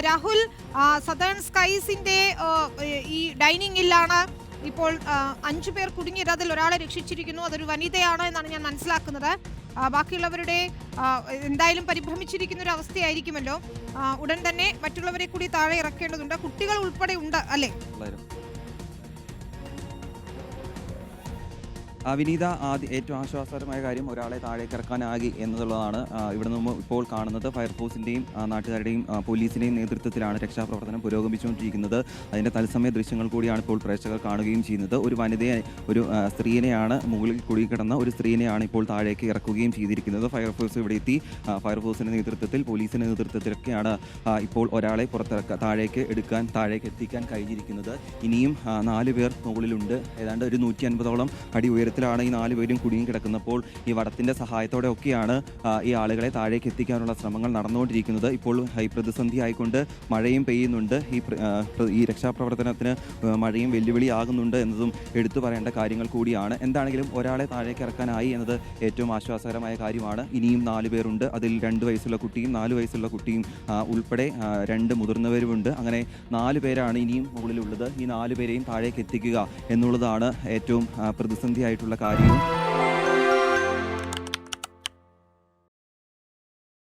Rahul, southern സ്കൈസിന്റെ ഈ ഡൈനിങ്ങിലാണ് ഇപ്പോൾ 5 പേർ കുടുങ്ങിയത്. അതിൽ ഒരാളെ രക്ഷിച്ചിരിക്കുന്നു. അതൊരു വനിതയാണ് എന്നാണ് ഞാൻ മനസ്സിലാക്കുന്നത്. ബാക്കിയുള്ളവരുടെ എന്തായാലും പരിഭ്രമിച്ചിരിക്കുന്ന ഒരു അവസ്ഥയായിരിക്കുമല്ലോ. ഉടൻ തന്നെ മറ്റുള്ളവരെ കൂടി താഴെ ഇറക്കേണ്ടതുണ്ട്. കുട്ടികൾ ഉൾപ്പെടെ ഉണ്ട് അല്ലേ? വിനീത, ഏറ്റവും ആശ്വാസകരമായ കാര്യം ഒരാളെ താഴേക്ക് ഇറക്കാനാകി എന്നുള്ളതാണ്. ഇവിടെ നിന്ന് ഇപ്പോൾ കാണുന്നത് ഫയർഫോഴ്സിൻ്റെയും നാട്ടുകാരുടെയും പോലീസിൻ്റെയും നേതൃത്വത്തിലാണ് രക്ഷാപ്രവർത്തനം പുരോഗമിച്ചുകൊണ്ടിരിക്കുന്നത്. അതിൻ്റെ തത്സമയ ദൃശ്യങ്ങൾ കൂടിയാണ് ഇപ്പോൾ പ്രേക്ഷകർ കാണുകയും ചെയ്യുന്നത്. ഒരു സ്ത്രീനെയാണ്, മുകളിൽ കുടുങ്ങിക്കിടന്ന ഒരു സ്ത്രീനെയാണ് ഇപ്പോൾ താഴേക്ക് ഇറക്കുകയും ചെയ്തിരിക്കുന്നത്. ഫയർഫോഴ്സ് ഇവിടെ എത്തി. ഫയർഫോഴ്സിൻ്റെ നേതൃത്വത്തിൽ, പോലീസിൻ്റെ നേതൃത്വത്തിലൊക്കെയാണ് ഇപ്പോൾ ഒരാളെ താഴേക്ക് എത്തിക്കാൻ കഴിഞ്ഞിരിക്കുന്നത്. ഇനിയും 4 പേർ മുകളിലുണ്ട്. ഏതാണ്ട് ഒരു 150ഓളം അടി ഉയരത്തിലാണ് ഈ 4 പേരും കുടുങ്ങിക്കിടക്കുന്നപ്പോൾ ഈ വടത്തിൻ്റെ സഹായത്തോടെ ഒക്കെയാണ് ഈ ആളുകളെ താഴേക്ക് എത്തിക്കാനുള്ള ശ്രമങ്ങൾ നടന്നുകൊണ്ടിരിക്കുന്നത്. ഇപ്പോൾ പ്രതിസന്ധി ആയിക്കൊണ്ട് മഴയും പെയ്യുന്നുണ്ട്. ഈ രക്ഷാപ്രവർത്തനത്തിന് മഴയും വെല്ലുവിളിയാകുന്നുണ്ട് എന്നതും എടുത്തു പറയേണ്ട കാര്യങ്ങൾ കൂടിയാണ്. എന്താണെങ്കിലും ഒരാളെ താഴേക്ക് ഇറക്കാനായി എന്നത് ഏറ്റവും ആശ്വാസകരമായ കാര്യമാണ്. ഇനിയും 4 പേരുണ്ട്. അതിൽ 2 വയസ്സുള്ള കുട്ടിയും 4 വയസ്സുള്ള കുട്ടിയും ഉൾപ്പെടെ 2 മുതിർന്നവരുമുണ്ട്. അങ്ങനെ 4 പേരാണ് ഇനിയും മുകളിലുള്ളത്. ഈ 4 പേരെയും താഴേക്ക് എത്തിക്കുക എന്നുള്ളതാണ് ഏറ്റവും പ്രതിസന്ധിയായിട്ടുള്ള കാര്യവും